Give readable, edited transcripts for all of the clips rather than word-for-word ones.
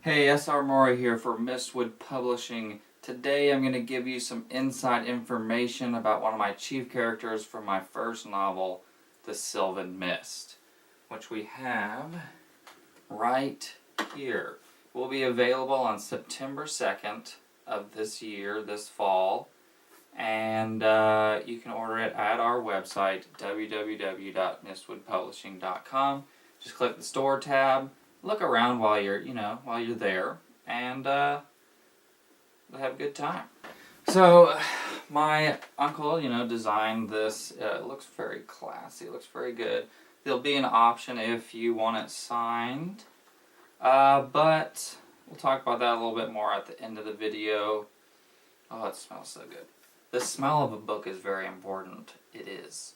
Hey, SR Mori here for Mistwood Publishing. Today I'm going to give you some inside information about one of my chief characters from my first novel, The Sylvan Mist, which we have right here. It will be available on September 2nd of this year, this fall, and you can order it at our website, www.mistwoodpublishing.com. Just click the store tab. Look around while you're there, and have a good time. So, my uncle, designed this. It looks very classy. It looks very good. There'll be an option if you want it signed, but we'll talk about that a little bit more at the end of the video. Oh, it smells so good. The smell of a book is very important. It is.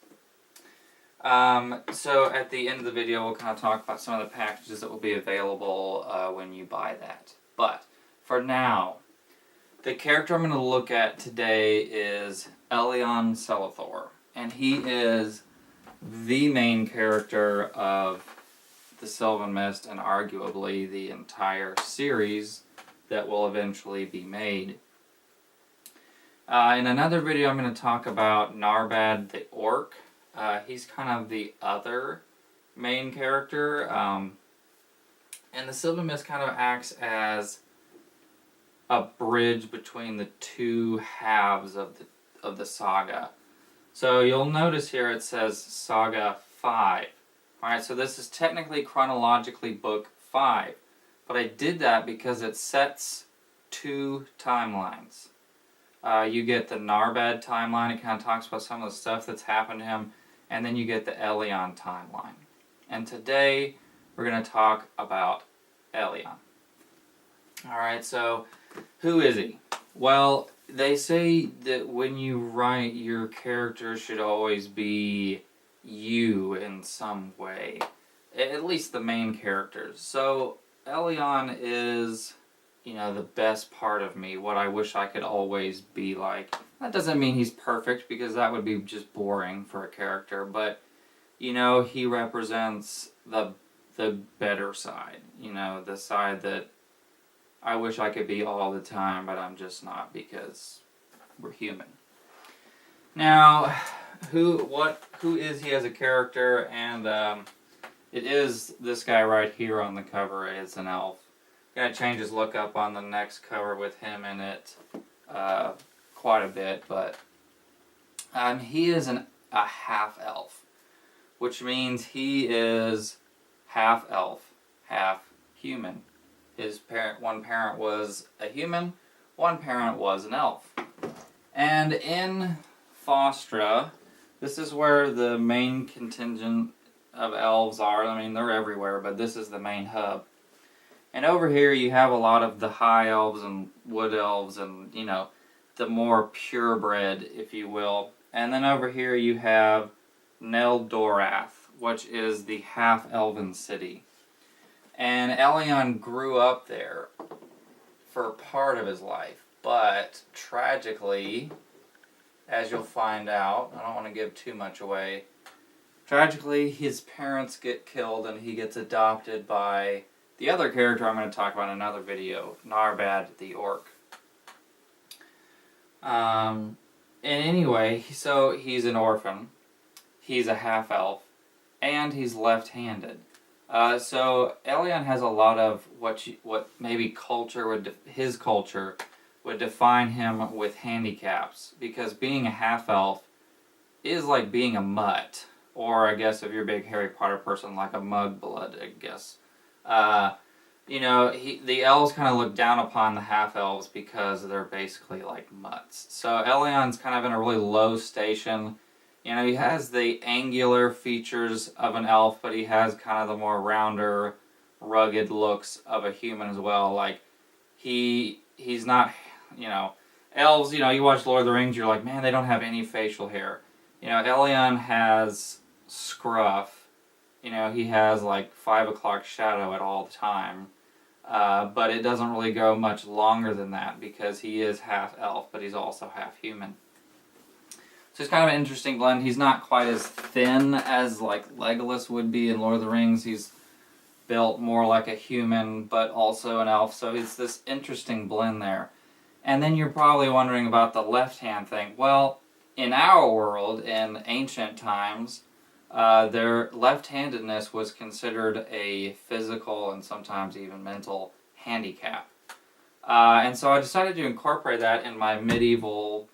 So at the end of the video, we'll kind of talk about some of the packages that will be available when you buy that. But for now, the character I'm going to look at today is Elion Selethor, and he is the main character of The Sylvan Mist and arguably the entire series that will eventually be made. In another video, I'm going to talk about Narbad the Orc. He's kind of the other main character, and the Sylvan Mist kind of acts as a bridge between the two halves of the saga. So you'll notice here it says Saga 5. Alright, so this is technically chronologically book 5, but I did that because it sets two timelines. You get the Narbad timeline. It kind of talks about some of the stuff that's happened to him. And then you get the Elion timeline. And today, we're going to talk about Elion. Alright, so, who is he? Well, they say that when you write, your character should always be you in some way. At least the main characters. So, Elion is, the best part of me, what I wish I could always be like. That doesn't mean he's perfect, because that would be just boring for a character, but, he represents the better side, the side that I wish I could be all the time, but I'm just not, because we're human. Now, who is he as a character? And it is this guy right here on the cover. It's an elf. Gonna change his look up on the next cover with him in it quite a bit, but he is a half elf, which means he is half elf, half human. One parent was a human, one parent was an elf. And in Fostra, this is where the main contingent of elves are. I mean, they're everywhere, but this is the main hub. And over here you have a lot of the high elves and wood elves and, the more purebred, if you will. And then over here you have Neldorath, which is the half-elven city. And Elion grew up there for part of his life. But tragically, as you'll find out, I don't want to give too much away, tragically his parents get killed and he gets adopted by the other character I'm going to talk about in another video, Narbad the Orc. And anyway, so he's an orphan, he's a half-elf, and he's left-handed. So Elion has a lot of what maybe his culture would define him with handicaps, because being a half-elf is like being a mutt, or I guess if you're a big Harry Potter person, like a Mudblood, I guess. The elves kind of look down upon the half-elves because they're basically like mutts. So Elion's kind of in a really low station. He has the angular features of an elf, but he has kind of the more rounder, rugged looks of a human as well. Like, he's not, elves, you watch Lord of the Rings, you're like, man, they don't have any facial hair. Elion has scruff. He has like 5 o'clock shadow at all the time. But it doesn't really go much longer than that because he is half elf, but he's also half human. So it's kind of an interesting blend. He's not quite as thin as like Legolas would be in Lord of the Rings. He's built more like a human, but also an elf. So it's this interesting blend there. And then you're probably wondering about the left-hand thing. Well, in our world, in ancient times, their left-handedness was considered a physical and sometimes even mental handicap. And so I decided to incorporate that in my medieval,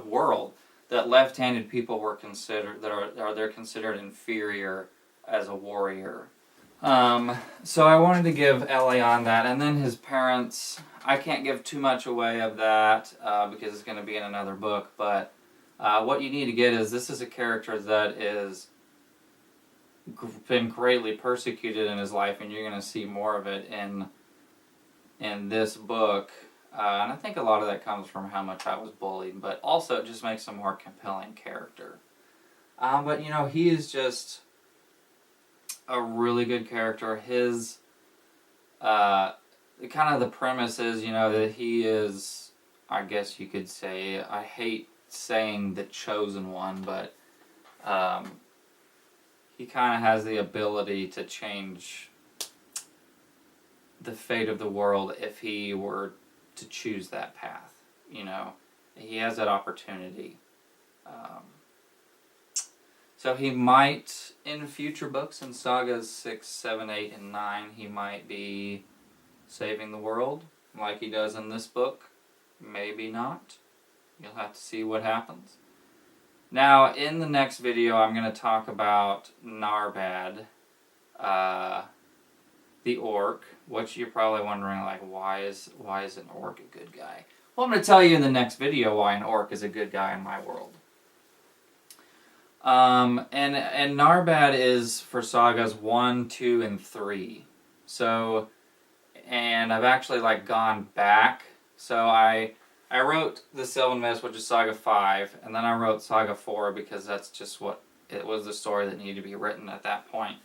world. That left-handed people were considered, they're considered inferior as a warrior. So I wanted to give Elion that, and then his parents. I can't give too much away of that because it's going to be in another book. But what you need to get is this is a character that is been greatly persecuted in his life, and you're going to see more of it in this book. And I think a lot of that comes from how much I was bullied, but also it just makes a more compelling character. But he is just a really good character. His kind of the premise is, that he is, I guess you could say, I hate saying the chosen one, but he kind of has the ability to change the fate of the world if he were to choose that path. He has that opportunity. So he might, in future books, in Sagas 6, 7, 8, and 9, he might be saving the world, like he does in this book. Maybe not. You'll have to see what happens. Now, in the next video, I'm going to talk about Narbad, the orc, which you're probably wondering, why is an orc a good guy? Well, I'm going to tell you in the next video why an orc is a good guy in my world. And Narbad is for Sagas 1, 2, and 3. So, and I've actually gone back. So I wrote The Sylvan Mist, which is Saga 5, and then I wrote Saga 4 because that's just what it was, the story that needed to be written at that point.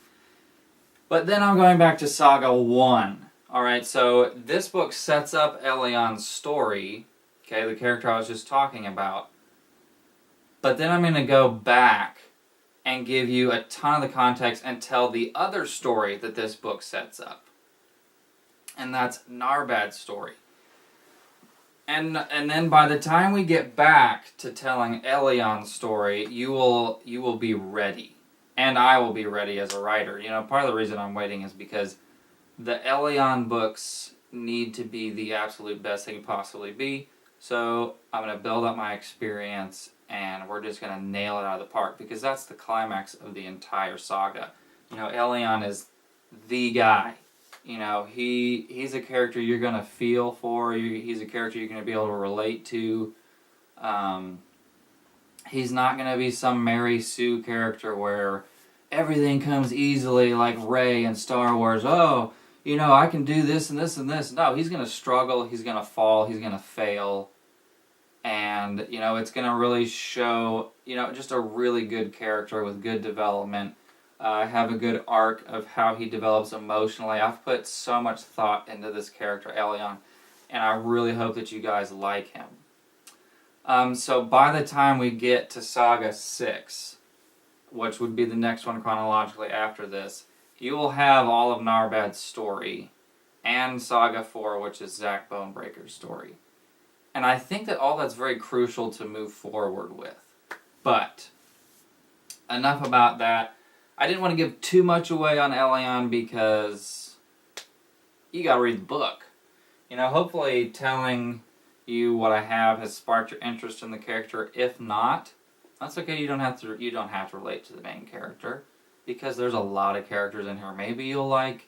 But then I'm going back to Saga 1. Alright, so this book sets up Elion's story, okay, the character I was just talking about. But then I'm going to go back and give you a ton of the context and tell the other story that this book sets up. And that's Narbad's story. And then by the time we get back to telling Elion's story, you will be ready. And I will be ready as a writer. Part of the reason I'm waiting is because the Elion books need to be the absolute best they can possibly be. So I'm going to build up my experience, and we're just going to nail it out of the park, because that's the climax of the entire saga. Elion is the guy. He's a character you're going to feel for. He's a character you're going to be able to relate to. He's not going to be some Mary Sue character where everything comes easily like Rey in Star Wars. Oh, I can do this and this and this. No, he's going to struggle. He's going to fall. He's going to fail. And, it's going to really show, just a really good character with good development. Have a good arc of how he develops emotionally. I've put so much thought into this character, Elion, and I really hope that you guys like him. So by the time we get to Saga 6, which would be the next one chronologically after this, you will have all of Narbad's story, and Saga 4, which is Zack Bonebreaker's story. And I think that all that's very crucial to move forward with. But, enough about that. I didn't want to give too much away on Elion because you gotta read the book. Hopefully telling you what I have has sparked your interest in the character. If not, that's okay. You don't have to relate to the main character, because there's a lot of characters in here. Maybe you'll like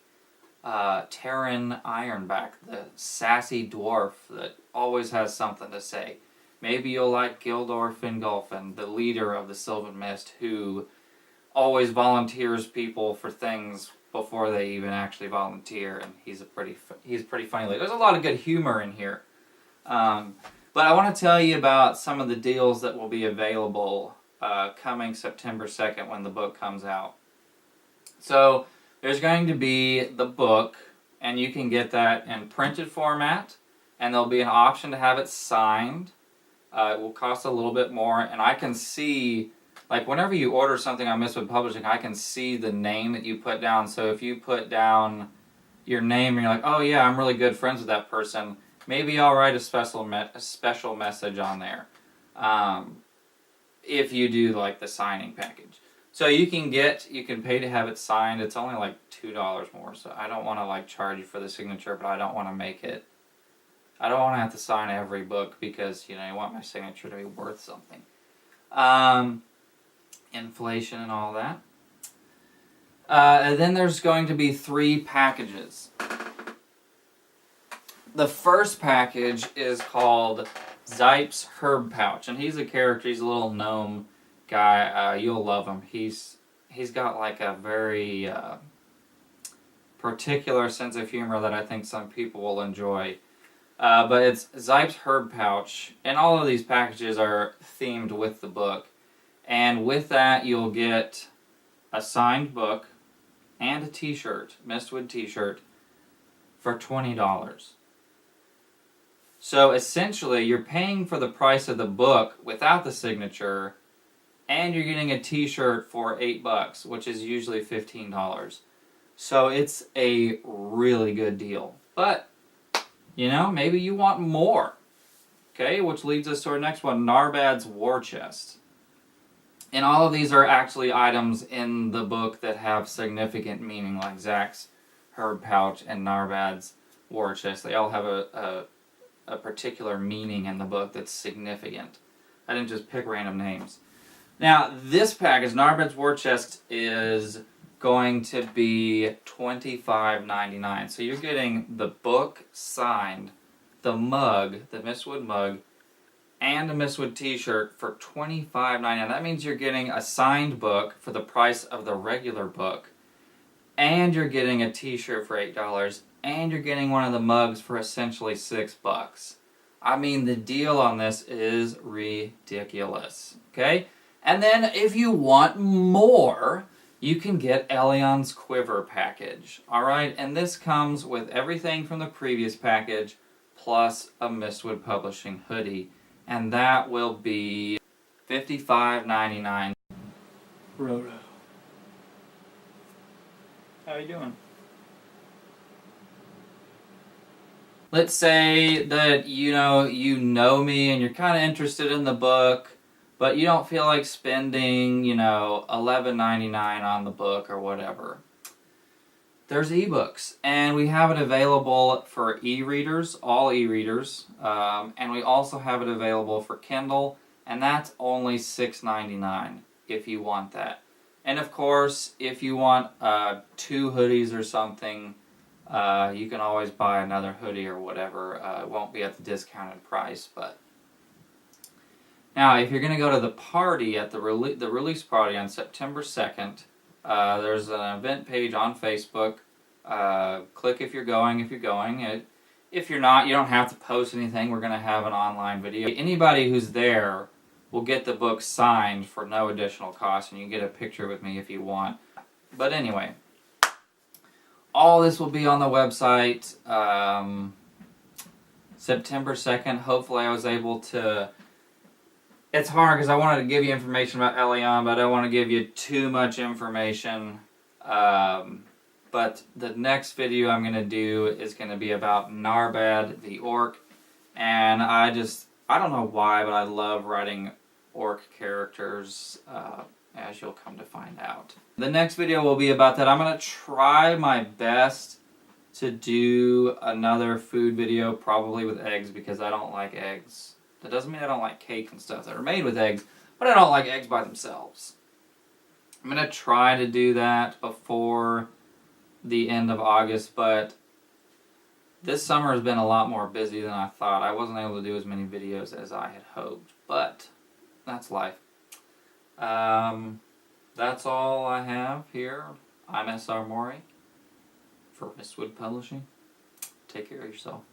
Terran Ironback, the sassy dwarf that always has something to say. Maybe you'll like Gildor Fingolfin, the leader of the Sylvan Mist, who always volunteers people for things before they even actually volunteer, and he's pretty funny leader. There's a lot of good humor in here. But I want to tell you about some of the deals that will be available coming September 2nd when the book comes out. So there's going to be the book, and you can get that in printed format, and there'll be an option to have it signed. It will cost a little bit more, and I can see like whenever you order something on Mistwood Publishing, I can see the name that you put down. So if you put down your name and you're like, oh yeah, I'm really good friends with that person, maybe I'll write a special message on there. If you do like the signing package. So you can pay to have it signed. It's only like $2 more. So I don't want to like charge you for the signature, but I don't want to have to sign every book because, you know, I want my signature to be worth something. Inflation and all that. And then there's going to be 3 packages. The first package is called Zipes Herb Pouch, and he's a character. He's a little gnome guy. You'll love him. He's got like a very particular sense of humor that I think some people will enjoy. But it's Zipes Herb Pouch, and all of these packages are themed with the book. And with that, you'll get a signed book and a t-shirt, Mistwood t-shirt, for $20. So essentially, you're paying for the price of the book without the signature, and you're getting a t-shirt for $8, which is usually $15. So it's a really good deal. But, you know, maybe you want more. Okay, which leads us to our next one, Narbad's War Chest. And all of these are actually items in the book that have significant meaning, like Zach's Herb Pouch and Narbad's War Chest. They all have a particular meaning in the book that's significant. I didn't just pick random names. Now, this package, Narbad's War Chest, is going to be $25.99. So you're getting the book signed, the mug, the Mistwood mug, and a Mistwood t-shirt for $25.99. That means you're getting a signed book for the price of the regular book, and you're getting a t-shirt for $8, and you're getting one of the mugs for essentially $6. I mean, the deal on this is ridiculous. Okay? And then if you want more, you can get Elion's Quiver package. Alright? And this comes with everything from the previous package, plus a Mistwood Publishing hoodie. And that will be $55.99. Roto. How you doing? Let's say that you know me and you're kind of interested in the book, but you don't feel like spending, $11.99 on the book or whatever. There's ebooks, and we have it available for e-readers, all e-readers, and we also have it available for Kindle, and that's only $6.99 if you want that. And of course, if you want 2 hoodies or something, you can always buy another hoodie or whatever. It won't be at the discounted price, but... Now, if you're going to go to the party, at the release party on September 2nd, there's an event page on Facebook. Click if you're going. If you're not, you don't have to post anything. We're going to have an online video. Anybody who's there will get the book signed for no additional cost, and you can get a picture with me if you want. But anyway, all this will be on the website September 2nd. Hopefully I was able to... It's hard because I wanted to give you information about Elion, but I don't want to give you too much information. But the next video I'm going to do is going to be about Narbad the Orc. And I don't know why, but I love writing orc characters, as you'll come to find out. The next video will be about that. I'm going to try my best to do another food video, probably with eggs, because I don't like eggs. That doesn't mean I don't like cake and stuff that are made with eggs, but I don't like eggs by themselves. I'm going to try to do that before the end of August, but this summer has been a lot more busy than I thought. I wasn't able to do as many videos as I had hoped, but that's life. That's all I have here. I'm S.R. Maury for Mistwood Publishing. Take care of yourself.